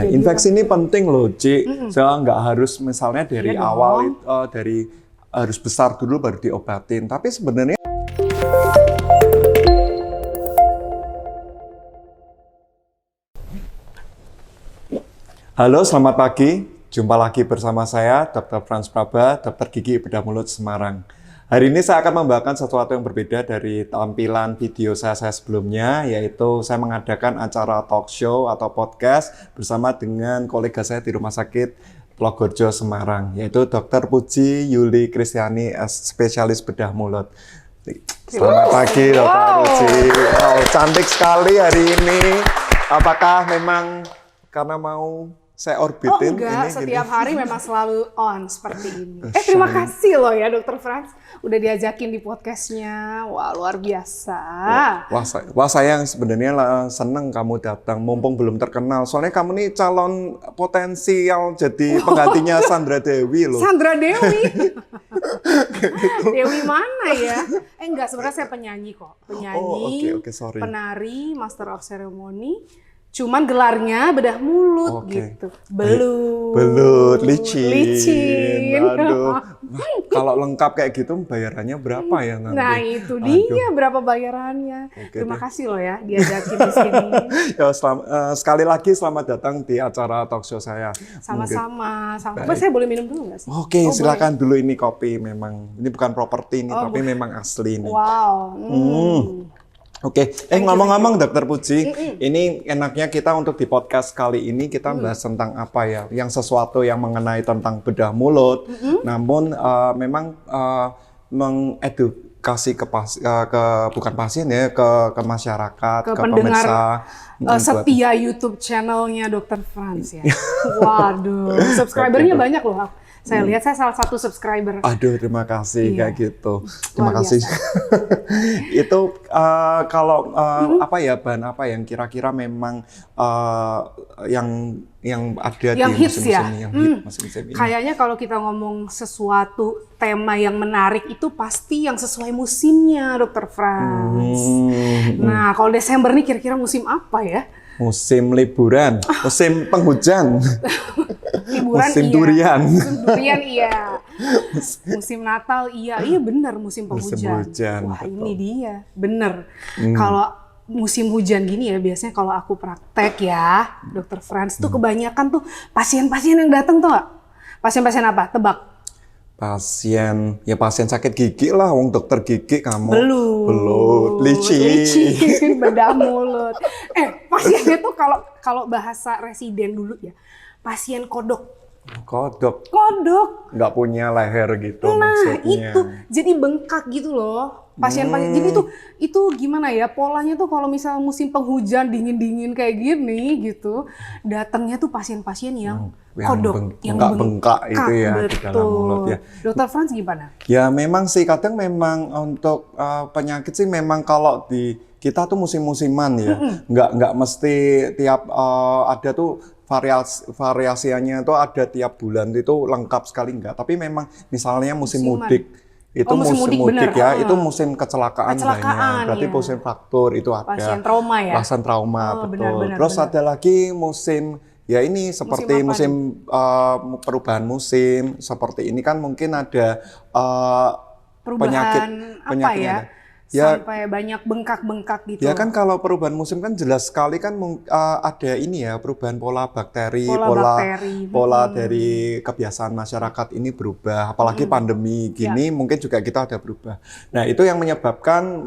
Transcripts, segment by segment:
Nah, infeksi ini penting loh, Ci. Soalnya nggak harus misalnya dari awal dari harus besar dulu baru diobatin. Tapi sebenarnya halo, selamat pagi. Jumpa lagi bersama saya, Dr. Frans Praba, Dokter Gigi Bedah Mulut Semarang. Hari ini saya akan membawakan sesuatu yang berbeda dari tampilan video saya sebelumnya, yaitu saya mengadakan acara talk show atau podcast bersama dengan kolega saya di Rumah Sakit Plogorejo Semarang, yaitu Dr. Puji Yuli Kristiani, spesialis bedah mulut. Selamat pagi, Dr. Puji. Wow, cantik sekali hari ini. Apakah memang karena mau saya orbitin? Oh enggak, setiap hari memang selalu on seperti ini. Terima kasih loh ya Dr. Frans, udah diajakin di podcastnya. Wah, luar biasa. Wah, saya yang sebenarnya seneng kamu datang, mumpung belum terkenal. Soalnya kamu nih calon potensial jadi penggantinya Sandra Dewi loh. Sandra Dewi? Dewi mana ya? Enggak, sebenarnya saya penyanyi kok. Penyanyi, sorry. Penari, Master of Ceremony. Cuman gelarnya bedah mulut gitu. Belut, licin. Aduh. Nah, kalau lengkap kayak gitu bayarannya berapa ya nanti? Nah, itu dia berapa bayarannya. Terima kasih loh ya diajakin di sini. Ya, sekali lagi selamat datang di acara talk show saya. Sama-sama. Saya boleh minum dulu nggak sih? Oke, silakan dulu, ini kopi memang. Ini bukan properti ini, tapi memang asli nih. Wow. Oke, ngomong-ngomong Dokter Puji, ini enaknya kita untuk di podcast kali ini kita bahas tentang apa ya? Yang sesuatu yang mengenai tentang bedah mulut, namun memang mengedukasi bukan pasien ya, ke masyarakat, ke pemirsa. Setia YouTube channelnya Dr. Frans ya. Waduh, subscribernya banyak loh. Saya lihat saya salah satu subscriber. Aduh, terima kasih kayak gitu. Terima kasih. Itu kalau apa ya, bahan apa yang kira-kira memang yang ada yang di hits musim-musim ya? yang hit musim-musim ini. Kayaknya kalau kita ngomong sesuatu tema yang menarik itu pasti yang sesuai musimnya, Dr. Frans. Nah, kalau Desember nih kira-kira musim apa ya? Musim liburan, musim penghujan. Liburan musim iya. durian. Musim durian iya. Musim Natal iya. Iya benar, musim penghujan. Musim hujan. Wah, betul. ini dia. Bener. Kalau musim hujan gini ya, biasanya kalau aku praktek ya, Dr. Frans tuh kebanyakan tuh pasien-pasien yang datang tuh nggak? Pasien-pasien apa? Tebak. Pasien sakit gigi lah, wong dokter gigi kamu. Belut, licin, bedah mulut. Pasiennya tuh kalau bahasa residen dulu ya, pasien kodok. Kodok. Nggak punya leher gitu maksudnya. Itu jadi bengkak gitu loh. Pasien-pasien. Jadi itu gimana ya, polanya tuh kalau misal musim penghujan dingin-dingin kayak gini gitu, datangnya tuh pasien-pasien yang kodok, yang bengkak itu ya. Betul. Di dalam mulut ya. Dokter Frans gimana? Ya memang sih, kadang memang untuk penyakit sih memang kalau di kita tuh musim-musiman ya. Nggak mesti tiap ada tuh variasinya tuh ada tiap bulan itu lengkap sekali enggak. Tapi memang misalnya musim mudik. Itu musim mudik ya, itu musim kecelakaan banyak. Berarti musim fraktur itu ada. Pasien trauma ya? Pasien trauma, betul. Benar, Terus ada lagi musim, ya ini seperti musim perubahan musim. Seperti ini kan mungkin ada perubahan penyakitnya. Sampai banyak bengkak-bengkak gitu. Ya kan kalau perubahan musim kan jelas sekali kan ada ini ya, perubahan pola bakteri, pola dari kebiasaan masyarakat ini berubah. Apalagi pandemi gini mungkin juga kita ada berubah. Nah itu yang menyebabkan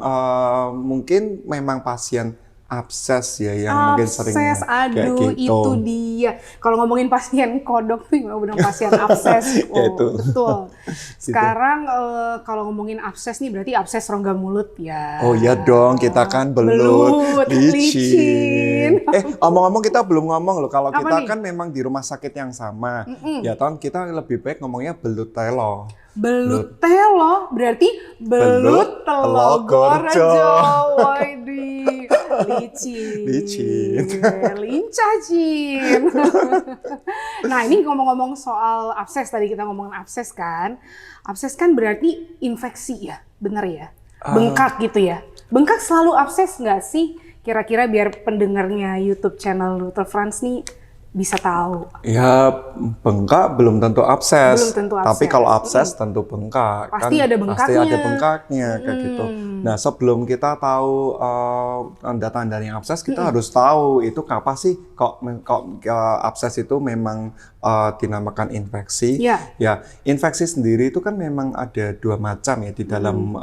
mungkin memang pasien abses ya yang mungkin sering kayak gitu. Itu dia. Kalau ngomongin pasien kodok tuh benar pasien abses. Betul. Sekarang kalau ngomongin abses nih berarti abses rongga mulut ya. Oh iya dong, kita kan belut, licin. Omong-omong kita belum ngomong loh, kalau kita kan memang di rumah sakit yang sama. Ya kan kita lebih baik ngomongnya belut telo. Belut telo berarti belut Plogorejo. Waduh, licin, lincah Jin. Nah ini ngomong-ngomong soal abses, tadi kita ngomongin abses kan. Abses kan berarti infeksi ya, bener ya? Bengkak gitu ya. Bengkak selalu abses nggak sih? Kira-kira biar pendengarnya YouTube channel Dr. Frans nih bisa tahu? Ya, bengkak belum tentu abses. Belum tentu abses. Tapi kalau abses tentu bengkak. Pasti ada bengkaknya. Pasti ada bengkaknya kayak gitu. Nah, sebelum kita tahu tanda-tanda yang abses, kita harus tahu itu apa sih kok abses itu memang dinamakan infeksi. Iya. Ya, infeksi sendiri itu kan memang ada dua macam ya di dalam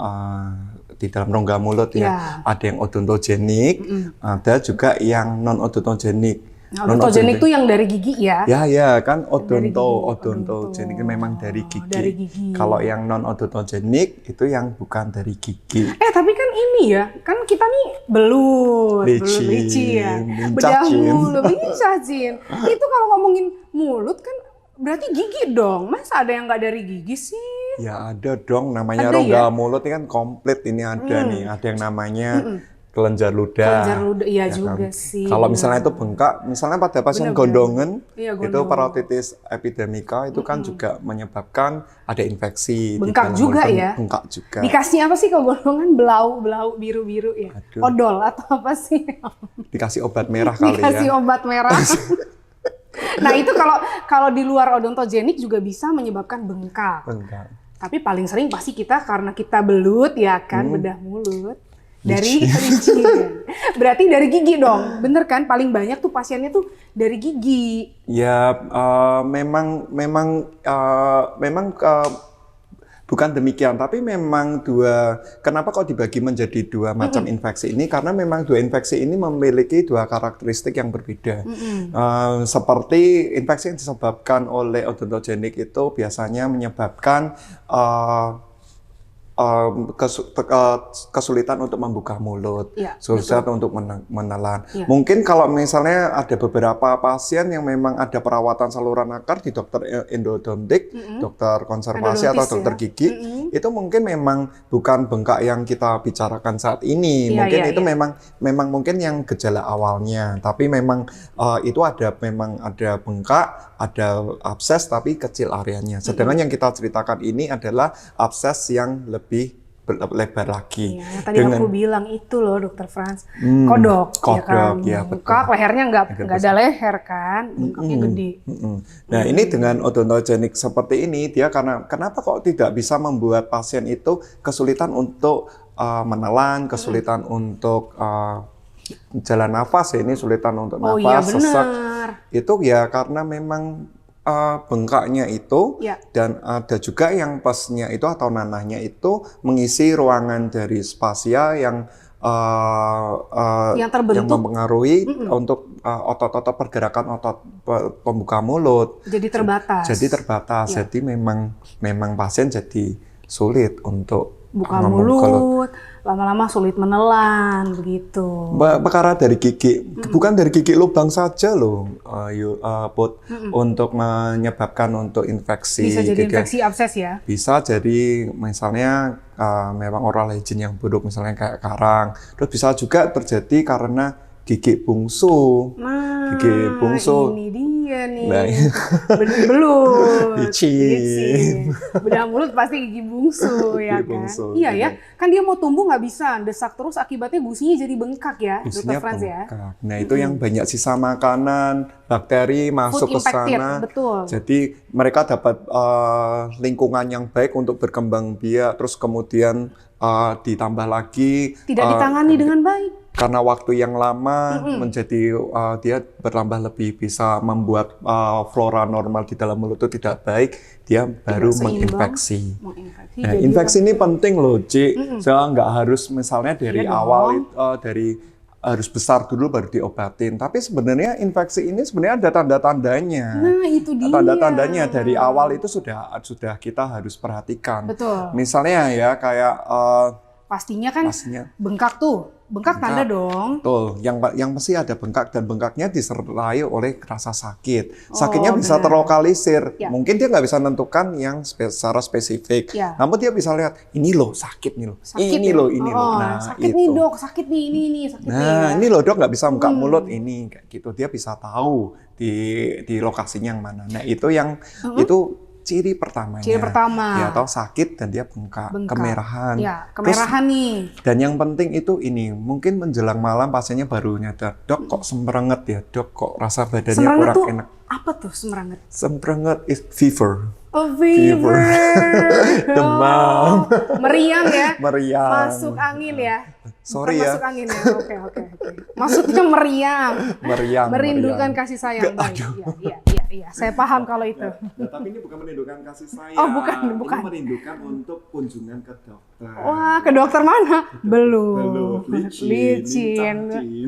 rongga mulut ya. Ada yang odontogenik, ada juga yang non odontogenik. Nah, odontogenik itu yang dari gigi ya? Ya kan odontogenik memang dari gigi. Dari gigi. Kalau yang non odontogenik itu yang bukan dari gigi. Tapi kan ini ya, kan kita nih belut licin ya. Bedah mulut, lincah Jin. Itu kalau ngomongin mulut kan berarti gigi dong. Masa ada yang nggak dari gigi sih? Ya ada dong, namanya ada rongga ya? mulut ini kan komplit ini ada nih. Ada yang namanya kelenjar ludah. Kelenjar ludah, iya ya juga kan? sih. Kalau misalnya itu bengkak, misalnya pada pasien gondongan, iya, itu parotitis epidemika itu kan juga menyebabkan ada infeksi. Bengkak juga ya? Bengkak juga. Dikasih apa sih kalau gondongan? Belau, biru-biru ya? Aduh. Odol atau apa sih? Dikasih obat merah kali Dikasih ya. obat merah. Nah itu kalau di luar odontogenik juga bisa menyebabkan bengkak. Tapi paling sering pasti kita karena kita belut ya kan, bedah mulut. Dari licin. Berarti dari gigi dong, bener kan? Paling banyak tuh pasiennya tuh dari gigi. Ya, memang bukan demikian, tapi memang kenapa kok dibagi menjadi dua macam infeksi ini? Karena memang dua infeksi ini memiliki dua karakteristik yang berbeda. Seperti infeksi yang disebabkan oleh odontogenik itu biasanya menyebabkan kesulitan untuk membuka mulut, kesulitan untuk menelan. Mungkin kalau misalnya ada beberapa pasien yang memang ada perawatan saluran akar di dokter endodontik, dokter konservasi atau dokter gigi, itu mungkin memang bukan bengkak yang kita bicarakan saat ini. Mungkin itu memang mungkin yang gejala awalnya, tapi memang itu memang ada bengkak, ada abses tapi kecil areanya. Sedangkan yang kita ceritakan ini adalah abses yang lebih lebar lagi. Iya, tadi aku bilang itu loh Dokter Frans, kodok ya kan, bengkak lehernya nggak ada leher kan, bengkaknya gede. Nah ini dengan odontogenik seperti ini dia kenapa kok tidak bisa membuat pasien itu kesulitan untuk menelan, kesulitan untuk jalan nafas ya, ini sulitan untuk nafas, sesak. Itu ya karena memang bengkaknya itu dan ada juga yang pesnya itu atau nanahnya itu mengisi ruangan dari spasia yang mempengaruhi untuk otot-otot pergerakan otot pembuka mulut. Jadi terbatas. Jadi memang pasien jadi sulit untuk buka mulut. Lama-lama sulit menelan begitu. Perkara dari gigi, bukan dari gigi lubang saja loh, Put, untuk menyebabkan untuk infeksi. Bisa jadi infeksi abses ya? Bisa jadi misalnya memang oral hygiene yang buruk, misalnya kayak karang. Terus bisa juga terjadi karena gigi bungsu. Gigi bungsu. Ini dia nih. Belut. Licin. Bedah mulut pasti gigi bungsu ya kan? Bungsu, iya ya. Kan dia mau tumbuh nggak bisa, desak terus akibatnya gusinya jadi bengkak ya, Dokter Frans ya. Nah itu yang banyak sisa makanan, bakteri masuk ke sana. Betul. Jadi mereka dapat lingkungan yang baik untuk berkembang biak, terus kemudian ditambah lagi tidak ditangani dengan baik. Karena waktu yang lama menjadi dia bertambah lebih bisa membuat flora normal di dalam mulut itu tidak baik, dia baru menginfeksi. Nah, infeksi ini penting loh, Ci. Saya nggak harus misalnya dari awal harus besar dulu baru diobatin. Tapi sebenarnya infeksi ini sebenarnya ada tanda-tandanya. Nah, itu dia. Tanda-tandanya dari awal itu sudah kita harus perhatikan. Betul. Misalnya ya kayak pastinya bengkak tuh. Bengkak tanda dong. Betul, yang mesti ada bengkak dan bengkaknya disertai oleh rasa sakit. Sakitnya bisa terlokalisir. Mungkin dia nggak bisa menentukan yang secara spesifik. Namun dia bisa lihat, ini loh sakit nih loh. Ini loh. Nah, sakit nih dok, sakit nih ini sakit nih. Nah, ini loh dok nggak bisa buka mulut ini kayak gitu. Dia bisa tahu di lokasinya yang mana. Nah itu ciri pertamanya. Ciri pertama. Ya, atau sakit dan dia bengkak. Kemerahan. Ya, kemerahan nih. Dan yang penting itu ini, mungkin menjelang malam pasiennya baru nyadar, dok kok semrenget ya, dok kok rasa badannya Semrenget kurang tuh enak. apa tuh semrenget? Semrenget is fever. Oh, fever. Demam. Meriang ya. Meriang. Masuk angin ya. Sorry Bukan ya. masuk angin ya. Oke. Maksudnya meriang. Meriang. Merindukan meriang. kasih sayang. Baik. Iya. Saya paham kalau itu. Nah, tapi ini bukan merindukan kasih sayang. Oh, bukan. Ini merindukan untuk kunjungan ke dokter. Wah, ke dokter mana? Belum.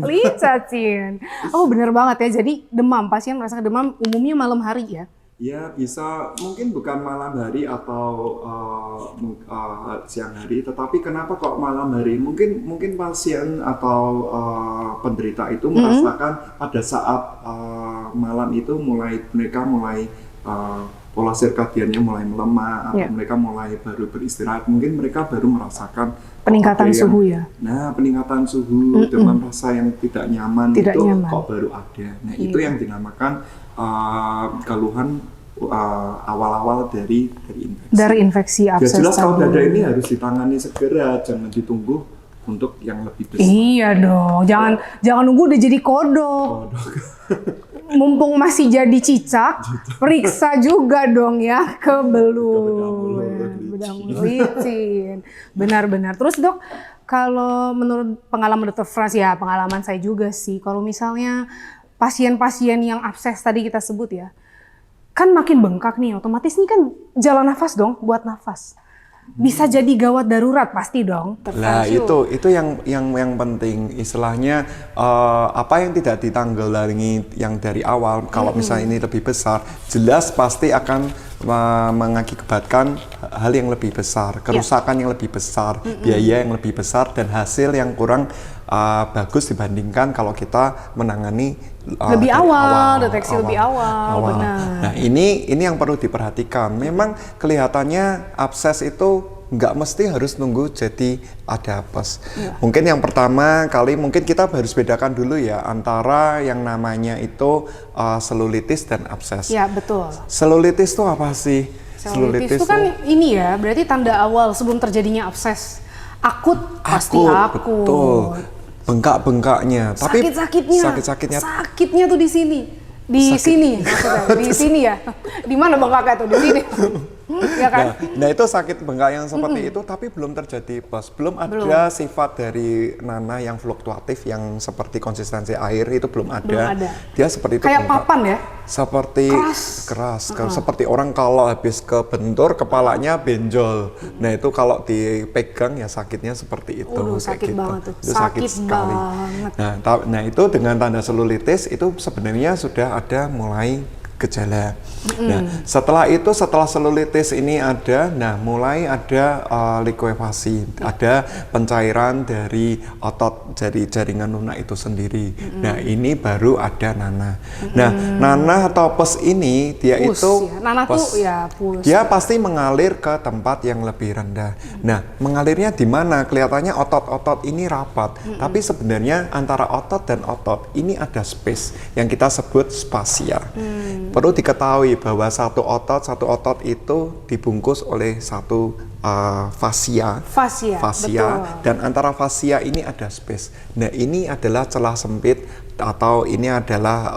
Licacin. Oh, bener banget ya. Jadi demam, pasien merasakan demam umumnya malam hari ya? Ya, bisa mungkin bukan malam hari atau siang hari, tetapi kenapa kok malam hari? Mungkin pasien atau penderita itu merasakan pada saat malam itu mereka mulai pola sirkadiannya mulai melemah, atau mereka mulai baru beristirahat. Mungkin mereka baru merasakan peningkatan suhu ya. Nah, peningkatan suhu, demam rasa yang tidak nyaman kok baru ada. Nah, itu yang dinamakan keluhan awal-awal dari infeksi. Dari infeksi abses. Ya jelas kalau dada ini harus ditangani segera, jangan ditunggu untuk yang lebih besar. Iya dong, jangan nunggu udah jadi kodok. Mumpung masih jadi cicak, periksa juga dong ya ke belut, bedah mulut licin. Benar-benar. Terus dok, kalau menurut pengalaman Dr. Frans ya, pengalaman saya juga sih, kalau misalnya pasien-pasien yang abses tadi kita sebut ya, kan makin bengkak nih, otomatis nih kan jalan nafas dong, buat nafas. Bisa jadi gawat darurat pasti dong. Nah itu yang penting, istilahnya apa yang tidak ditanggulangi yang dari awal, kalau misalnya ini lebih besar, jelas pasti akan mengakibatkan hal yang lebih besar, kerusakan yang lebih besar, biaya yang lebih besar, dan hasil yang kurang bagus dibandingkan kalau kita menangani lebih awal, deteksi lebih awal. Benar. Nah ini yang perlu diperhatikan. Memang kelihatannya abses itu nggak mesti harus nunggu jadi ada apes. Mungkin yang pertama kali mungkin kita harus bedakan dulu ya antara yang namanya itu selulitis dan abses. Ya betul. Selulitis itu apa sih? Selulitis itu kan ini ya, berarti tanda awal sebelum terjadinya abses. Akut, pasti akut. Betul. Bengkak-bengkaknya, tapi sakitnya tuh di sini. Di sini maksudnya, di sini ya. Di mana bengkaknya tuh? Di sini. Ya kan? Nah itu sakit bengkak yang seperti itu, tapi belum terjadi pes. Belum ada sifat dari nanah yang fluktuatif yang seperti konsistensi air, itu belum ada. Dia seperti itu. Kayak bengkak. papan ya? Seperti keras. Seperti orang kalau habis kebentur kepalanya benjol. Nah itu kalau dipegang ya sakitnya seperti itu. Sakit gitu. banget tuh. Itu sakit sekali. Nah itu dengan tanda selulitis itu sebenarnya sudah ada mulai gejala. Nah, setelah selulitis ini ada, mulai ada likuefasi, ada pencairan dari otot dari jaringan lunak itu sendiri. Nah, ini baru ada nanah. Nah, nanah atau pus ini dia pus, itu ya. Nanah tuh ya pus. Dia pasti mengalir ke tempat yang lebih rendah. Nah, mengalirnya di mana? Kelihatannya otot-otot ini rapat, tapi sebenarnya antara otot dan otot ini ada space yang kita sebut spasia. Perlu diketahui bahwa satu otot itu dibungkus oleh satu fasia, dan antara fasia ini ada space. Nah ini adalah celah sempit atau ini adalah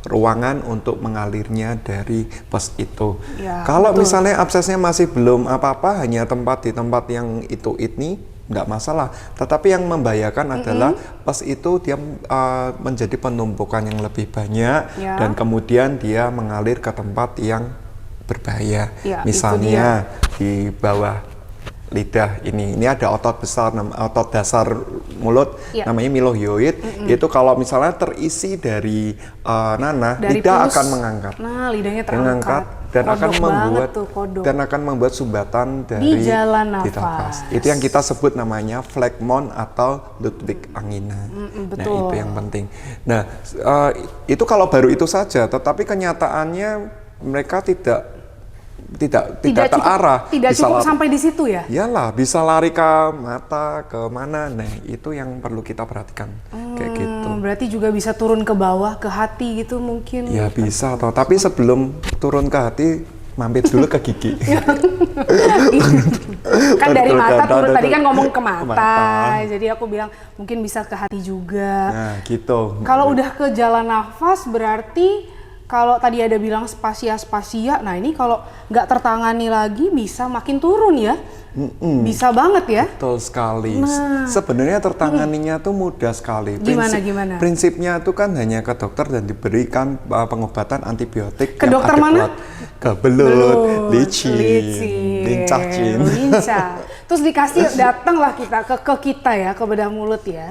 ruangan untuk mengalirnya dari pus itu. Ya, kalau misalnya absesnya masih belum apa-apa, hanya di tempat yang ini nggak masalah, tetapi yang membahayakan adalah pus itu dia menjadi penumpukan yang lebih banyak dan kemudian dia mengalir ke tempat yang berbahaya. Misalnya di bawah lidah ini ada otot besar, otot dasar mulut namanya milohyoid. Itu kalau misalnya terisi dari nanah, lidah akan mengangkat. Nah, lidahnya terangkat. Dan akan membuat sumbatan dari di jalan nafas. Itu yang kita sebut namanya phlegmon atau Ludwig angina. Nah, itu yang penting. Nah, itu kalau baru itu saja, tetapi kenyataannya mereka tidak terarah. Tidak cukup sampai di situ ya? Iyalah, bisa lari ke mata, ke mana. Nah, itu yang perlu kita perhatikan. Kayak gitu. Berarti juga bisa turun ke bawah, ke hati gitu mungkin? Ya bisa, tapi sebelum turun ke hati, mampir dulu ke gigi. Kan dari mata turun, tadi kan ngomong ke Ke mata, mata. jadi aku bilang mungkin bisa ke hati juga. Nah, gitu. Kalau udah ke jalan nafas berarti kalau tadi ada bilang spasia, nah ini kalau nggak tertangani lagi bisa makin turun ya. Bisa banget ya. Betul sekali. Nah. Sebenarnya tertanganinya tuh mudah sekali. Gimana? Prinsipnya itu kan hanya ke dokter dan diberikan pengobatan antibiotik Ke yang dokter adekuat. mana? Ke belut, licin, lincah cin. Lincah. Terus dikasih datanglah kita ke kita ya, ke bedah mulut ya.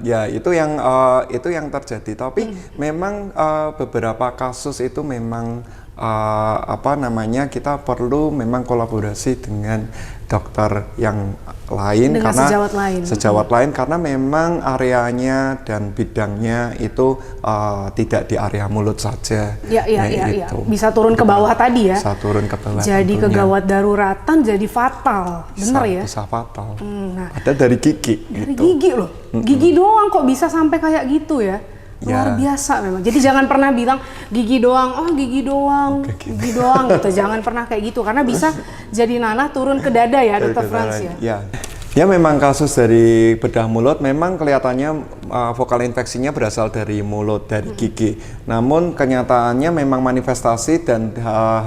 Ya itu yang terjadi. Tapi memang beberapa kasus itu memang kita perlu memang kolaborasi dengan dokter yang lain Dengan karena sejawat lain. Karena memang areanya dan bidangnya itu tidak di area mulut saja. Iya. Bisa turun ke bawah tadi ya. Bisa turun ke bawah. Jadi tentunya. kegawat daruratan jadi fatal, bener ya? Bisa fatal. Nah, Ada dari gigi. dari gitu. gigi loh, gigi doang kok bisa sampai kayak gitu ya? Luar Ya. biasa memang. Jadi jangan pernah bilang gigi doang, gigi doang gitu. Jangan pernah kayak gitu karena bisa jadi nanah turun ke dada ya, Dr. Franz ya. Ya memang kasus dari bedah mulut memang kelihatannya vokal infeksinya berasal dari mulut, dari gigi. Namun kenyataannya memang manifestasi dan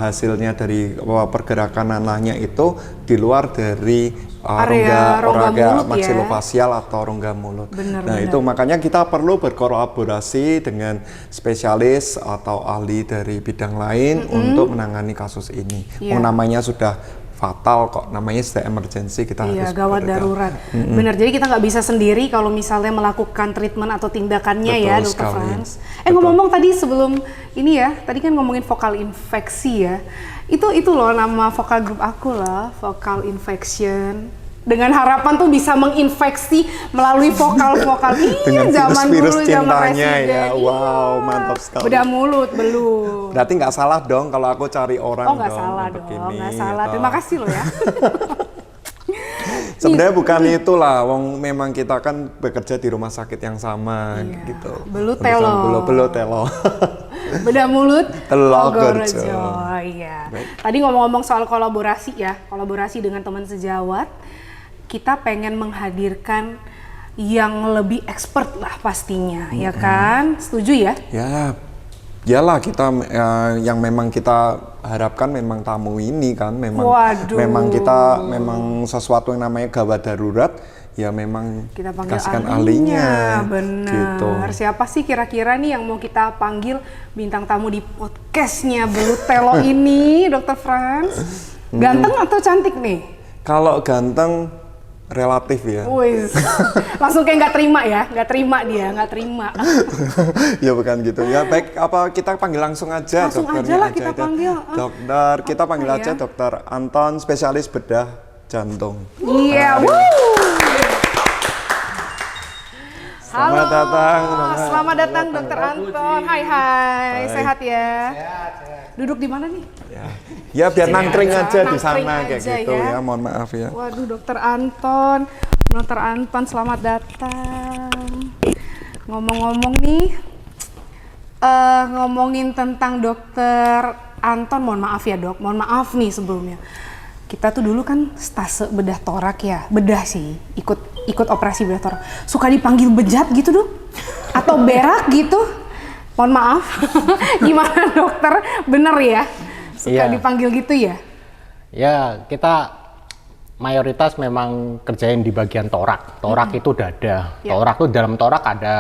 hasilnya dari pergerakan nanahnya itu di luar dari rongga mulut maksilofasial atau rongga mulut. Benar. Itu makanya kita perlu berkolaborasi dengan spesialis atau ahli dari bidang lain untuk menangani kasus ini. Iya. Namanya sudah fatal kok, namanya sudah emergency, kita harus gawat darurat. Benar, jadi kita nggak bisa sendiri kalau misalnya melakukan treatment atau tindakannya. Betul ya, Dr. sekali. Franz. Ngomong-ngomong tadi sebelum ini ya, tadi kan ngomongin vokal infeksi ya. Itu loh nama vokal grup aku lah, Vocal Infection. Dengan harapan tuh bisa menginfeksi melalui vokal-vokal. Dengan zaman virus dulu, zaman cintanya presiden. ya. Wow, mantap sekali. Bedah mulut, belum. Berarti nggak salah dong kalau aku cari orang Nggak dong salah untuk dong, ini, nggak salah. atau- Terima kasih loh ya. Sebenarnya bukan itulah, wong memang kita kan bekerja di rumah sakit yang sama gitu. Belut telo. Belut telo. Bedah mulut Telogorejo. Iya. Tadi ngomong-ngomong soal kolaborasi ya, kolaborasi dengan teman sejawat, kita pengen menghadirkan yang lebih expert lah pastinya, ya kan? Setuju ya? Ya, iyalah kita yang memang kita harapkan memang tamu ini kan memang memang sesuatu yang namanya gawat darurat ya memang Kita panggil kasihkan ahlinya. Benar. gitu. Siapa sih kira-kira nih yang mau kita panggil bintang tamu di podcastnya Belut Telo ini, Dr. Franz? Ganteng atau cantik nih? Kalau ganteng relatif ya. Wih, langsung kayak nggak terima dia. Ya bukan gitu ya. Baik, apa kita panggil langsung aja Langsung dokternya aja lah kita panggil. Dokter, kita panggil Apa aja ya? Dokter Anton, spesialis bedah jantung. Iya, Mari. Selamat datang. Selamat datang Dokter Anton. Hai, sehat ya? Sehat. Duduk di mana nih? Ya biar nangkring aja di Nangkring sana kayak aja gitu ya. ya. Mohon maaf ya. Waduh, Dokter Anton, selamat datang. Ngomong-ngomong nih, ngomongin tentang Dokter Anton, mohon maaf ya dok, mohon maaf nih sebelumnya. Kita tuh dulu kan stase bedah torak ya, bedah sih, ikut operasi bedah torak. Suka dipanggil bejat gitu dok, atau berak gitu. Mohon maaf, gimana dokter? Bener ya? Suka dipanggil gitu ya? Ya, kita mayoritas memang kerjain di bagian torak. Torak itu dada. Torak itu dalam torak ada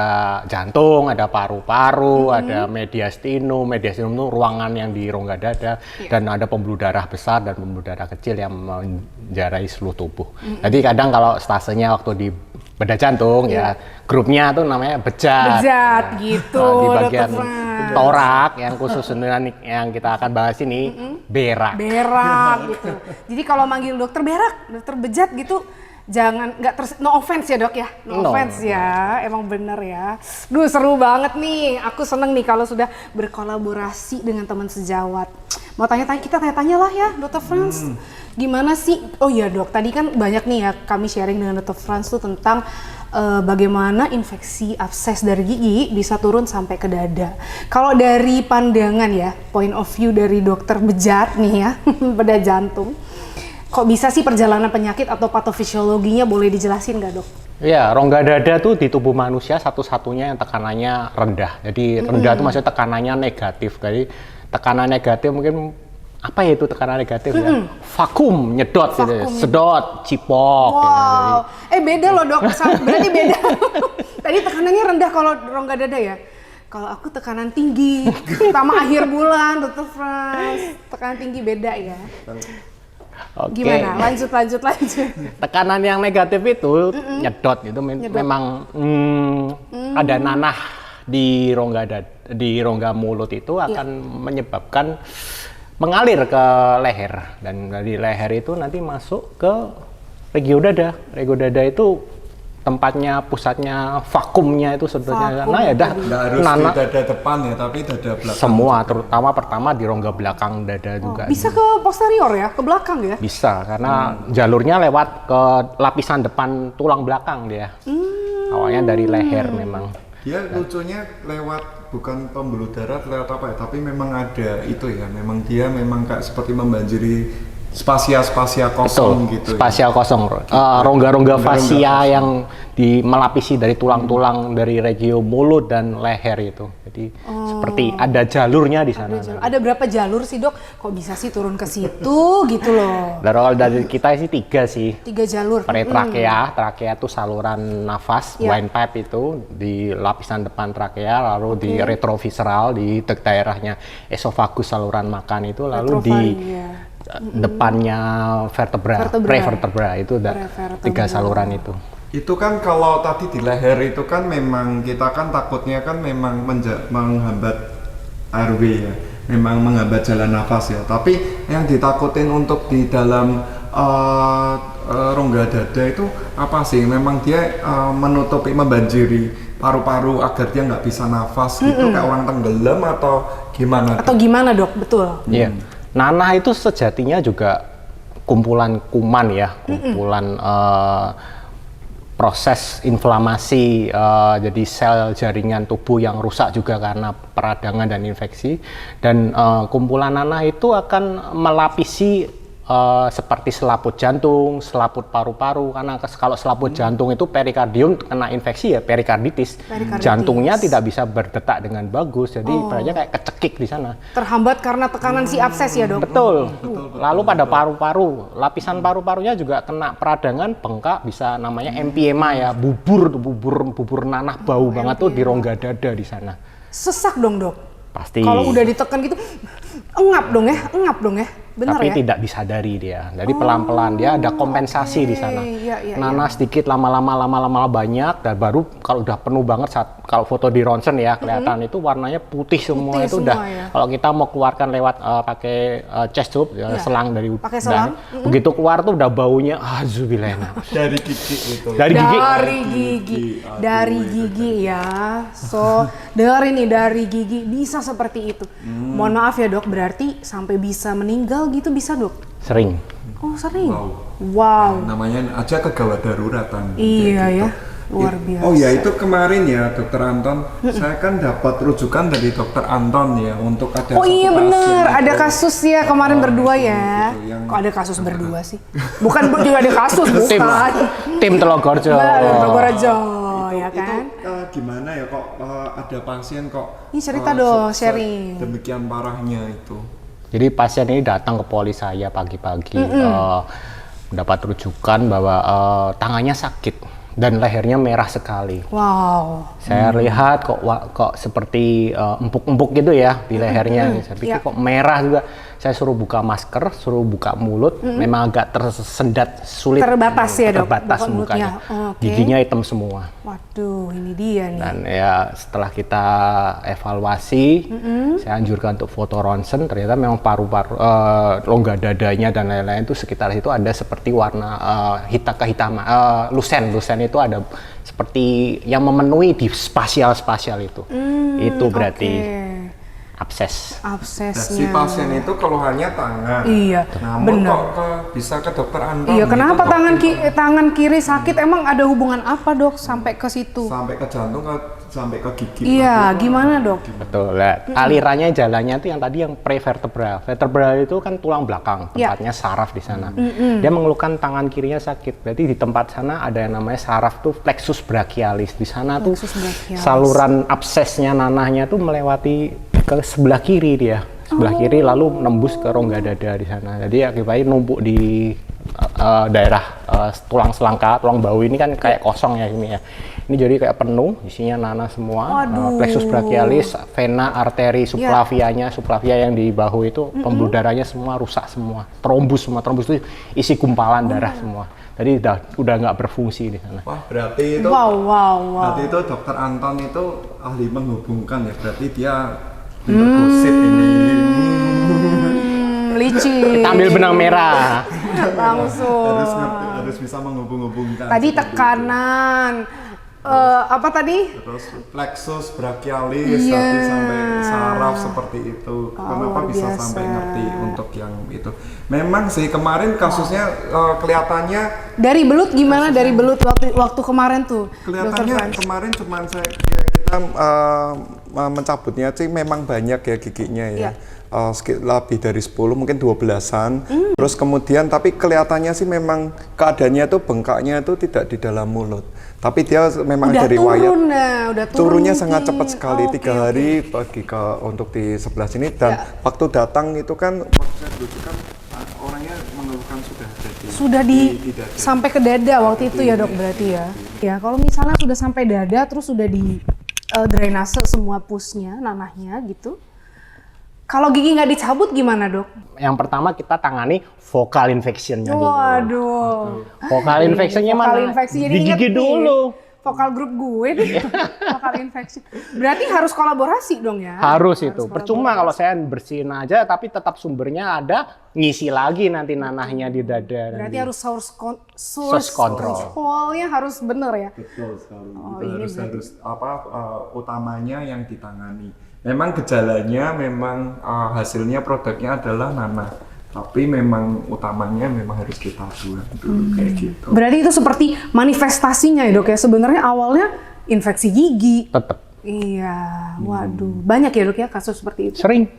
jantung, ada paru-paru, ada mediastinum. Mediastinum itu ruangan yang di rongga dada dan ada pembuluh darah besar dan pembuluh darah kecil yang menjarai seluruh tubuh. Jadi kadang kalau stasenya waktu di bedah jantung ya grupnya tuh namanya bejat. Bejat gitu. Nah, di bagian Dr. Franz. torak yang khusus dengan yang kita akan bahas ini berak. Berak gitu. Jadi kalau manggil dokter berak, dokter bejat gitu, jangan no offense ya dok ya, no offense ya, emang bener ya. Duh seru banget nih, aku seneng nih kalau sudah berkolaborasi dengan teman sejawat. Mau tanya-tanya, kita tanya-tanya lah ya Dr. Franz. Gimana sih, oh iya dok, tadi kan banyak nih ya kami sharing dengan Dr. Franz tuh tentang bagaimana infeksi abses dari gigi bisa turun sampai ke dada. Kalau dari pandangan ya, point of view dari dokter bejat nih ya, bedah jantung, kok bisa sih perjalanan penyakit atau patofisiologinya, boleh dijelasin nggak dok? Ya, rongga dada tuh di tubuh manusia satu-satunya yang tekanannya rendah. Jadi rendah itu maksudnya tekanannya negatif. Jadi tekanan negatif mungkin apa ya itu tekanan negatif ya? Vakum, nyedot gitu ya. Sedot, cipok. Wow, Gitu. Beda loh dok, berarti beda. Tadi tekanannya rendah kalau rongga dada ya? Kalau aku tekanan tinggi, sama akhir bulan, Dr. Frans. Tekanan tinggi beda ya? Oke. Gimana? Lanjut. Tekanan yang negatif itu nyedot itu memang ada nanah di rongga mulut itu akan menyebabkan mengalir ke leher, dan dari leher itu nanti masuk ke regio dada. Regio dada itu tempatnya, pusatnya, vakumnya itu sebetulnya. Nah ya dah, Nggak harus di dada depan ya, tapi dada belakang. semua, terutama pertama di rongga belakang dada juga. Bisa ke posterior ya, ke belakang ya? Bisa, karena jalurnya lewat ke lapisan depan tulang belakang dia. Awalnya dari leher memang. Dia lucunya lewat bukan pembuluh darah, lewat apa ya? Tapi memang ada itu ya. Memang dia kayak seperti membanjiri spasia kosong gitu. Spasia kosong. Rongga-rongga fasia yang melapisi dari tulang-tulang dari regio mulut dan leher itu. Jadi seperti ada jalurnya di sana. Ada berapa jalur sih dok? Kok bisa sih turun ke situ gitu loh? Dari kita sih 3 sih. 3 jalur. Trakea itu saluran nafas, windpipe itu di lapisan depan trakea, lalu di retrovisceral di daerahnya esofagus saluran makan itu, lalu di depannya prevertebra itu ada 3 saluran itu. Itu kan kalau tadi di leher itu kan memang kita kan takutnya kan memang menghambat airway ya, memang menghambat jalan nafas ya. Tapi yang ditakutin untuk di dalam rongga dada itu apa sih? Memang dia menutupi, membanjiri paru-paru agar dia nggak bisa nafas gitu, kayak orang tenggelam atau gimana? Atau gimana dok? Betul. Iya. Nanah itu sejatinya juga kumpulan kuman ya, kumpulan proses inflamasi, jadi sel jaringan tubuh yang rusak juga karena peradangan dan infeksi. Dan kumpulan nanah itu akan melapisi seperti selaput jantung, selaput paru-paru, karena kalau selaput jantung itu perikardium kena infeksi ya perikarditis. Jantungnya tidak bisa berdetak dengan bagus, jadi ibaratnya kayak kecekik di sana. Terhambat karena tekanan si abses ya dok? Betul. Lalu pada paru-paru, lapisan paru-parunya juga kena peradangan, bengkak, bisa namanya empiema ya, bubur nanah bau banget tuh di rongga dada di sana. Sesak dong dok? Pasti. Kalau udah ditekan gitu, engap dong ya? Bener tapi ya? tidak disadari dia. Jadi pelan-pelan dia ada kompensasi di sana. Nanah sedikit lama-lama banyak, dan baru kalau udah penuh banget saat kalau foto di ronsen ya kelihatan itu warnanya putih semua. Itu udah ya. Kalau kita mau keluarkan lewat pakai chest tube selang dari selang. Begitu keluar tuh udah baunya azubilena. Dari gigi itu. Dari gigi ya. So, dengar ini dari gigi bisa seperti itu. Mohon maaf ya dok, berarti sampai bisa meninggal gitu bisa dok? Sering. Oh sering? Wow. Namanya aja kegawat daruratan. Iya ya, luar biasa. Oh ya, itu kemarin ya Dokter Anton, saya kan dapat rujukan dari Dokter Anton ya untuk ada Oh iya bener, ada itu. kasus ya kemarin berdua ya. Kok ada kasus berdua sih? Bukan juga ada kasus, bukan. Tim Telogorjo. Telogorjo ya kan? Itu gimana ya kok ada pasien kok? Ini cerita dong, sharing. Demikian parahnya itu. Jadi pasien ini datang ke poli saya pagi-pagi, mendapat rujukan bahwa tangannya sakit dan lehernya merah sekali. Wow. Saya lihat kok seperti empuk-empuk gitu ya di lehernya. Saya pikir kok merah juga. Saya suruh buka masker, suruh buka mulut. Memang agak tersendat, sulit. Terbatas ya dok? Terbatas mukanya. Giginya hitam semua. Waduh, ini dia nih. Dan ya setelah kita evaluasi, saya anjurkan untuk foto ronsen. Ternyata memang paru-paru, rongga dadanya dan lain-lain itu sekitar itu ada seperti warna kehitaman, lusen itu ada seperti yang memenuhi di spasial itu. Itu berarti. abses. Nah, si Absesnya. pasien itu keluhannya tangan. Iya, Namun benar. bisa ke dokter Anton. Iya, gitu, kenapa Dok? tangan kiri sakit? Emang ada hubungan apa, Dok, sampai ke situ? Sampai ke jantung, sampai ke gigi. Iya, gimana, Dok? Betul. Lah, alirannya jalannya itu yang tadi yang prevertebral. Vertebral itu kan tulang belakang, Ya. tempatnya saraf di sana. Dia mengeluhkan tangan kirinya sakit. Berarti di tempat sana ada yang namanya saraf tuh plexus brachialis. Di sana tuh Plexus brachialis. saluran absesnya nanahnya tuh melewati ke sebelah kiri dia. Sebelah kiri lalu nembus ke rongga dada di sana. Jadi akibatnya numpuk di daerah tulang selangka, tulang bahu ini kan kayak kosong ya ini ya. Ini jadi kayak penuh, isinya nanah semua. Waduh. Plexus brachialis, vena, arteri, subclavianya, subclavia yang di bahu itu pembuluh darahnya semua rusak semua. Trombus semua, trombus itu isi gumpalan darah semua. Jadi udah nggak berfungsi di sana. Wah, berarti itu Wow. berarti itu dokter Anton itu ahli menghubungkan ya. Berarti dia pinter gosip ini. Licin. Kita ambil benang merah. Langsung. Harus bisa menghubung-hubungkan. Tadi seperti tekanan. Apa tadi? itu. Terus plexus brachialis tadi sampai saraf seperti itu. Kenapa luar bisa biasa. sampai ngerti untuk yang itu? Memang sih kemarin kasusnya kelihatannya Dari belut gimana? Dari belut waktu kemarin tuh, Dokter kelihatannya Frans? kemarin cuman kita mencabutnya sih memang banyak ya giginya ya. Iya. Lebih dari 10 mungkin 12-an. Terus kemudian tapi kelihatannya sih memang keadaannya tuh bengkaknya itu tidak di dalam mulut. Tapi dia memang Udah ada riwayat turun nah, udah turun. turunnya sangat mungkin. cepat sekali, Oke, 3 hari pergi ke untuk di sebelah sini dan waktu datang itu kan waktu saya duduk kan orangnya mengeluhkan sudah ada di dada. Sampai ke dada waktu itu ya, Dok, berarti ya. Ya, kalau misalnya sudah sampai dada terus sudah di drainase semua pusnya, nanahnya gitu. Kalau gigi nggak dicabut gimana, Dok? Yang pertama kita tangani vokal infectionnya dulu. Waduh. Vokal infectionnya Vokal mana? infeksi jadi Di inget gigi nih. dulu. Vokal grup gue nih. Vokal infeksi. Berarti harus kolaborasi dong ya? Harus itu. Percuma kalau saya bersihin aja tapi tetap sumbernya ada, ngisi lagi nanti nanahnya di dada. Berarti harus source Source control. control-nya harus bener ya? Betul sekali. Oh, Itu ini harus utamanya yang ditangani. Memang gejalanya memang hasilnya produknya adalah nanah. Tapi memang utamanya memang harus kita buang dulu kayak gitu. Berarti itu seperti manifestasinya ya, Dok ya? Sebenarnya awalnya infeksi gigi. Tetap. Iya, waduh. Banyak ya, Dok ya kasus seperti itu? Sering.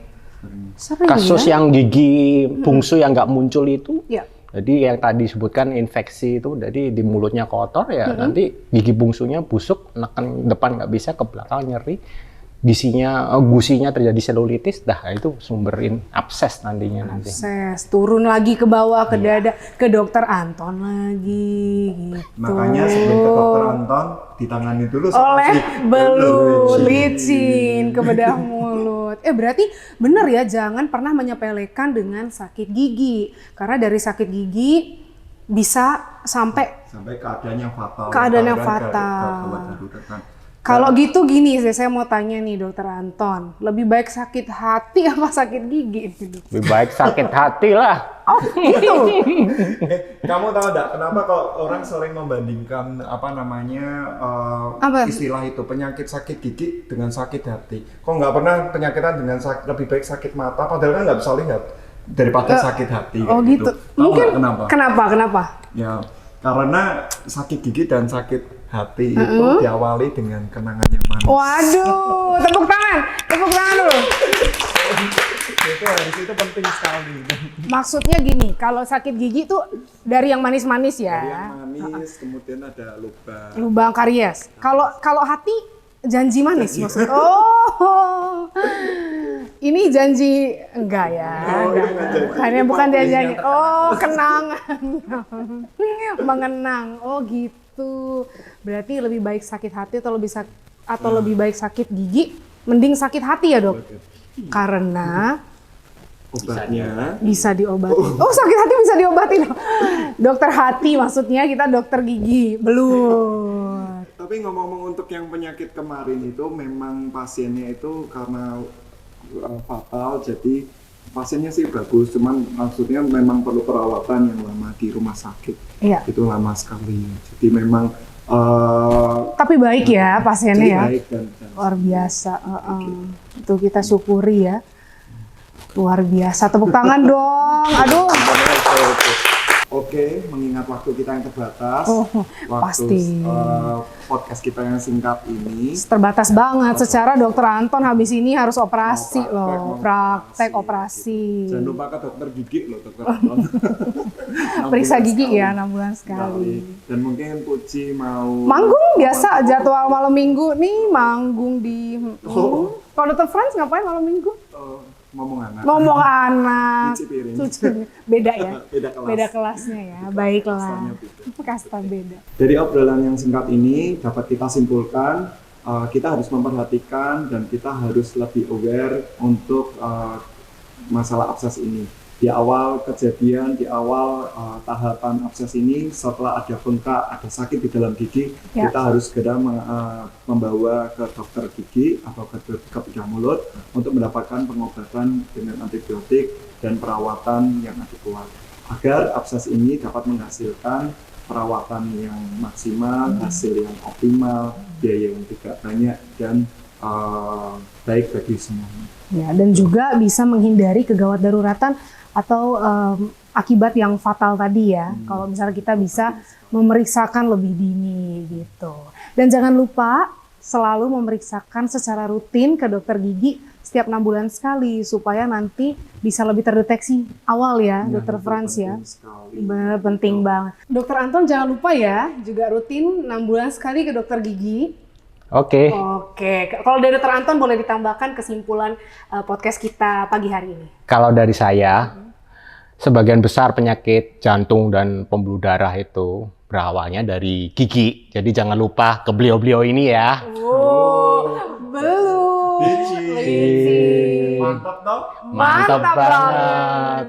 Sering Kasus ya? yang gigi bungsu yang nggak muncul itu. Ya. Jadi yang tadi disebutkan infeksi itu, jadi di mulutnya kotor ya, nanti gigi bungsunya busuk, neken depan nggak bisa, ke belakang nyeri, gusinya terjadi selulitis, dah itu sumberin abses nantinya nanti. Ses, turun lagi ke bawah, ke dada, ke dokter Anton lagi gitu. Makanya sebelum ke dokter Anton ditangani dulu Oleh si belut licin ke bedah mulut. Berarti bener ya, jangan pernah menyepelekan dengan sakit gigi. Karena dari sakit gigi bisa sampai keadaan yang fatal. Keadaan yang Bahkan fatal. gawat darurat kan. kalau gitu gini, saya mau tanya nih Dokter Anton, lebih baik sakit hati apa sakit gigi? Lebih baik sakit hati lah. Oh gitu. Kamu tahu enggak kenapa kok orang sering membandingkan Apa? istilah itu penyakit sakit gigi dengan sakit hati? Kok nggak pernah penyakitan dengan lebih baik sakit mata, padahal kan nggak bisa lihat daripada sakit hati. Oh kayak gitu. Tahu Mungkin nggak kenapa? kenapa? Ya karena sakit gigi dan sakit hati itu diawali dengan kenangan yang manis. Waduh, tepuk tangan dulu. Itu penting sekali. Maksudnya gini, kalau sakit gigi tuh dari yang manis-manis ya. Dari yang manis, kemudian ada lubang. Lubang karies. Kalau hati janji manis maksud. Oh. Ini janji enggak ya? Bukan janji. Oh, kenangan. Mengenang. Oh, gitu. Berarti lebih baik sakit hati atau lebih baik sakit gigi, mending sakit hati ya, Dok? Karena Obatnya bisa diobati. Oh, sakit hati bisa diobati. Dokter hati maksudnya, kita dokter gigi. Belum. Tapi ngomong-ngomong untuk yang penyakit kemarin itu memang pasiennya itu karena fatal, jadi pasiennya sih bagus, cuman maksudnya memang perlu perawatan yang lama di rumah sakit. Iya. Itu lama sekali. Jadi memang Tapi baik ya pasiennya ya. Baik dan Luar biasa. Itu kita syukuri ya. Luar biasa. Tepuk tangan dong. Aduh. Oke, mengingat waktu kita yang terbatas, Pasti. Podcast kita yang singkat ini, Terbatas banget. Secara dokter Anton habis ini harus operasi loh. Praktek operasi. Jangan lupa ke dokter gigi loh, dokter Anton. Periksa gigi ya 6 bulan sekali. Dan mungkin Puji mau Manggung biasa jadwal malam minggu nih manggung di. Kalau dokter Franz ngapain malam minggu? ngomong anak. Ngomong anak. Cuci piring. Beda ya. Beda kelas. Beda kelasnya ya. Baiklah. Kastanya beda. Kasta beda. Dari obrolan yang singkat ini dapat kita simpulkan kita harus memperhatikan dan kita harus lebih aware untuk masalah abses ini. Di awal kejadian, di awal tahapan abses ini, setelah ada bengkak, ada sakit di dalam gigi, Ya. kita harus segera membawa ke dokter gigi atau ke bedah mulut untuk mendapatkan pengobatan dengan antibiotik dan perawatan yang adekuat agar abses ini dapat menghasilkan perawatan yang maksimal, hasil yang optimal, biaya yang tidak banyak dan baik bagi semuanya. Ya, dan juga bisa menghindari kegawat daruratan atau akibat yang fatal tadi ya. Kalau misalnya kita bisa memeriksakan lebih dini gitu. Dan jangan lupa selalu memeriksakan secara rutin ke dokter gigi setiap 6 bulan sekali supaya nanti bisa lebih terdeteksi awal ya, Dokter Franz ya. Benar, penting banget. Dokter Anton jangan lupa ya, juga rutin 6 bulan sekali ke dokter gigi. Oke. Oke, kalau dari Dokter Anton boleh ditambahkan kesimpulan podcast kita pagi hari ini. Kalau dari saya, sebagian besar penyakit jantung dan pembuluh darah itu berawalnya dari gigi. Jadi jangan lupa ke beliau-beliau ini ya. Belum. Mantap dong. Mantap banget. banget.